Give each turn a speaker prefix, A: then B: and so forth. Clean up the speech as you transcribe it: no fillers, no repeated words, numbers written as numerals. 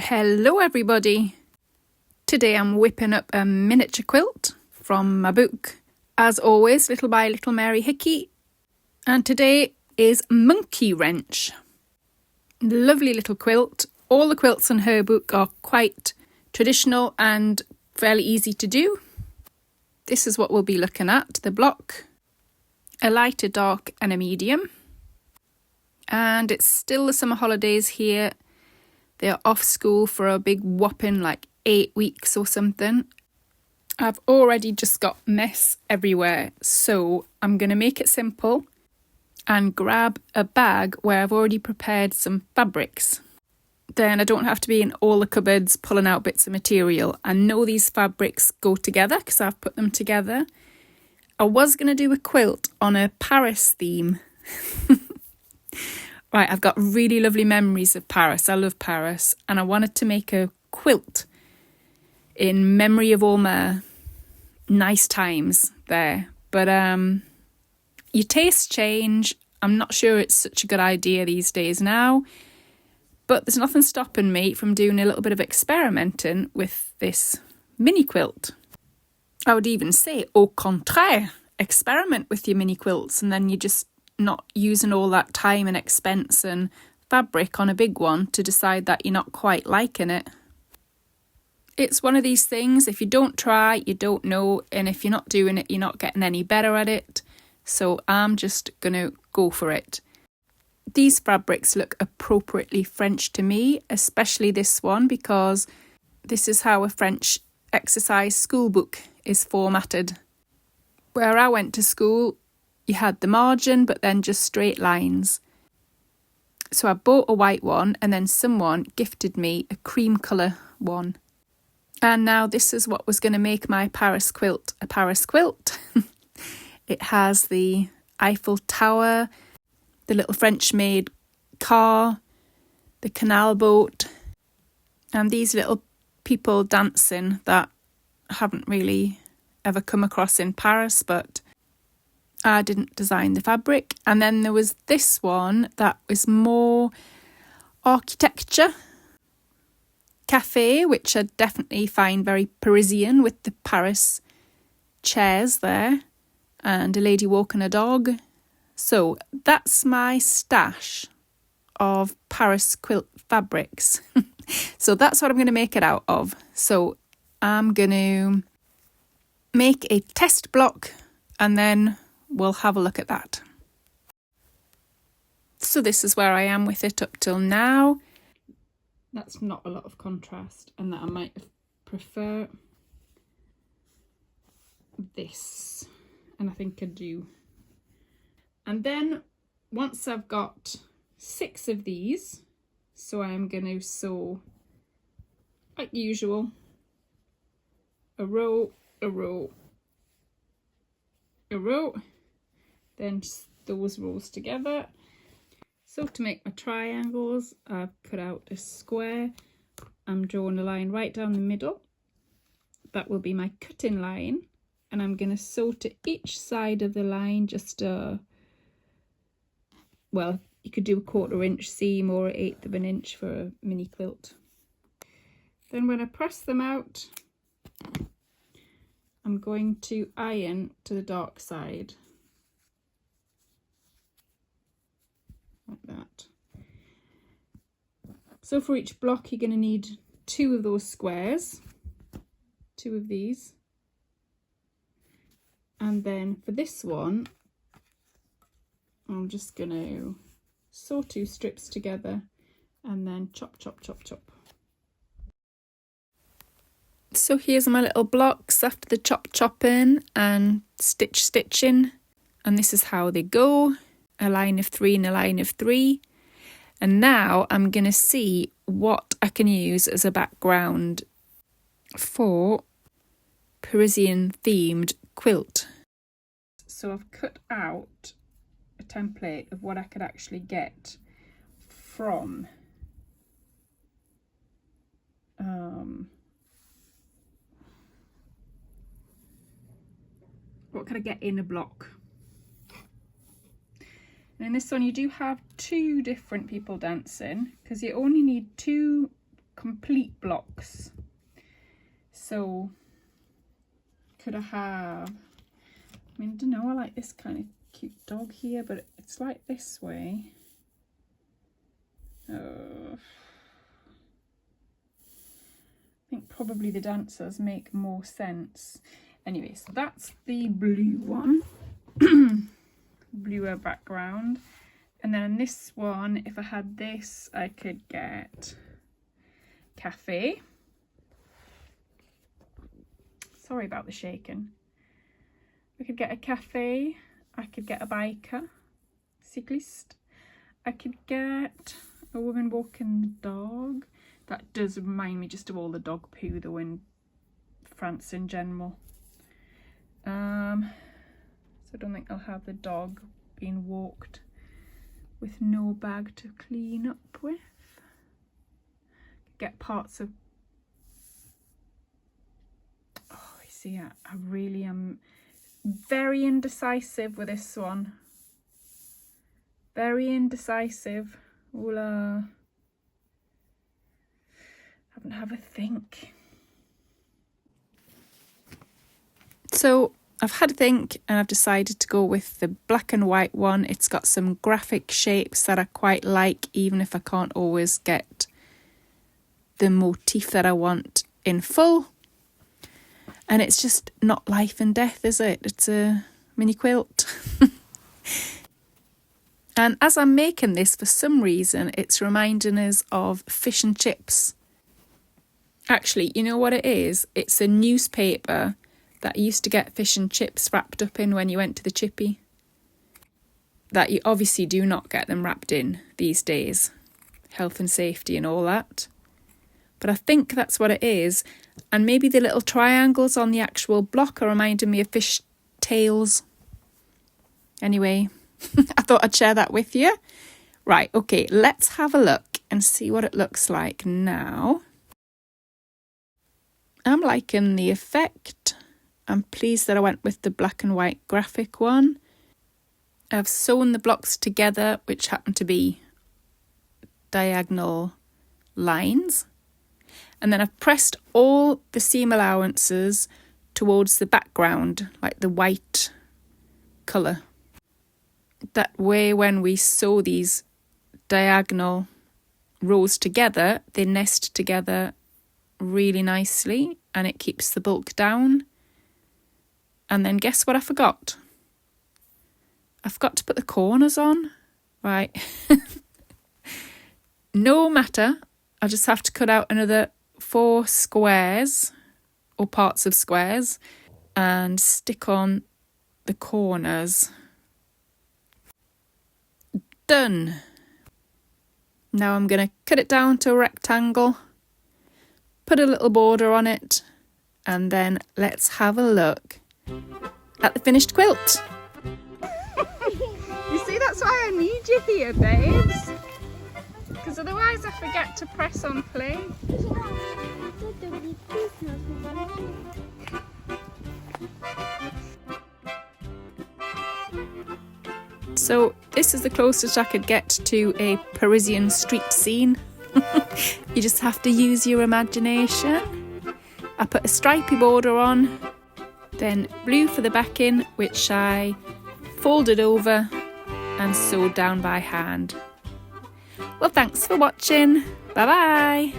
A: Hello everybody! Today I'm whipping up a miniature quilt from my book, as always, Little by Little Mary Hickey. And today is Monkey Wrench. Lovely little quilt. All the quilts in her book are quite traditional and fairly easy to do. This is what we'll be looking at. The block, a light, a dark and a medium. And it's still the summer holidays here. They're off school for a big whopping 8 weeks or something. I've already just got mess everywhere, so I'm going to make it simple and grab a bag where I've already prepared some fabrics. Then I don't have to be in all the cupboards pulling out bits of material. I know these fabrics go together because I've put them together. I was going to do a quilt on a Paris theme. Right, I've got really lovely memories of Paris. I love Paris. And I wanted to make a quilt in memory of all my nice times there. But your tastes change. I'm not sure it's such a good idea these days now. But there's nothing stopping me from doing a little bit of experimenting with this mini quilt. I would even say, au contraire, experiment with your mini quilts and then you just not using all that time and expense and fabric on a big one to decide that you're not quite liking it. It's one of these things, if you don't try, you don't know, and if you're not doing it, you're not getting any better at it. So I'm just going to go for it. These fabrics look appropriately French to me, especially this one, because this is how a French exercise school book is formatted. Where I went to school, you had the margin, but then just straight lines. So I bought a white one and then someone gifted me a cream colour one. And now this is what was going to make my Paris quilt a Paris quilt. It has the Eiffel Tower, the little French-made car, the canal boat, and these little people dancing that I haven't really ever come across in Paris, but I didn't design the fabric. And then there was this one that was more architecture, cafe, which I definitely find very Parisian with the Paris chairs there and a lady walking a dog. So that's my stash of Paris quilt fabrics. So that's what I'm going to make it out of. So I'm going to make a test block and then we'll have a look at that. So this is where I am with it up till now. That's not a lot of contrast, and that I might prefer this, and I think I do. And then once I've got 6 of these, so I'm going to sew like usual, a row, a row, a row, then those rows together. So to make my triangles, I've cut out a square. I'm drawing a line right down the middle. That will be my cutting line, and I'm going to sew to each side of the line just well, you could do a 1/4 inch seam or 1/8 of an inch for a mini quilt. Then when I press them out, I'm going to iron to the dark side. Like that. So for each block you're going to need 2 of those squares, 2 of these, and then for this one I'm just going to sew 2 strips together and then chop chop chop chop. So here's my little blocks after the chop chopping and stitching, and this is how they go. A line of 3 and a line of 3. And now I'm going to see what I can use as a background for Parisian themed quilt. So I've cut out a template of what I could actually get from what could I get in a block. And in this one you do have 2 different people dancing because you only need 2 complete blocks. So could I have, I mean, I don't know, I like this kind of cute dog here, but it's like this way. I think probably the dancers make more sense. Anyway, so that's the blue one. Bluer background. And then on this one, if I had this, I could get cafe. Sorry about the shaking. I could get a cafe. I could get a biker, cyclist. I could get a woman walking the dog. That does remind me just of all the dog poo though in France in general. So I don't think I'll have the dog being walked with no bag to clean up with. Get parts of, oh, I see, I really am very indecisive with this one. Very indecisive. We'll have a think. So I've had a think and I've decided to go with the black and white one. It's got some graphic shapes that I quite like, even if I can't always get the motif that I want in full. And it's just not life and death, is it? It's a mini quilt. And as I'm making this, for some reason, it's reminding us of fish and chips. Actually, you know what it is? It's a newspaper that you used to get fish and chips wrapped up in when you went to the chippy. That you obviously do not get them wrapped in these days. Health and safety and all that. But I think that's what it is. And maybe the little triangles on the actual block are reminding me of fish tails. Anyway, I thought I'd share that with you. Right, okay, let's have a look and see what it looks like now. I'm liking the effect. I'm pleased that I went with the black and white graphic one. I've sewn the blocks together, which happen to be diagonal lines. And then I've pressed all the seam allowances towards the background, like the white colour. That way when we sew these diagonal rows together, they nest together really nicely and it keeps the bulk down. And then guess what I forgot? I forgot to put the corners on. Right. No matter, I just have to cut out another 4 squares or parts of squares and stick on the corners. Done. Now I'm going to cut it down to a rectangle, put a little border on it, and then let's have a look at the finished quilt. You see, that's why I need you here, babes. Because otherwise I forget to press on play. So this is the closest I could get to a Parisian street scene. You just have to use your imagination. I put a stripy border on, then blue for the backing, which I folded over and sewed down by hand. Well, thanks for watching. Bye bye.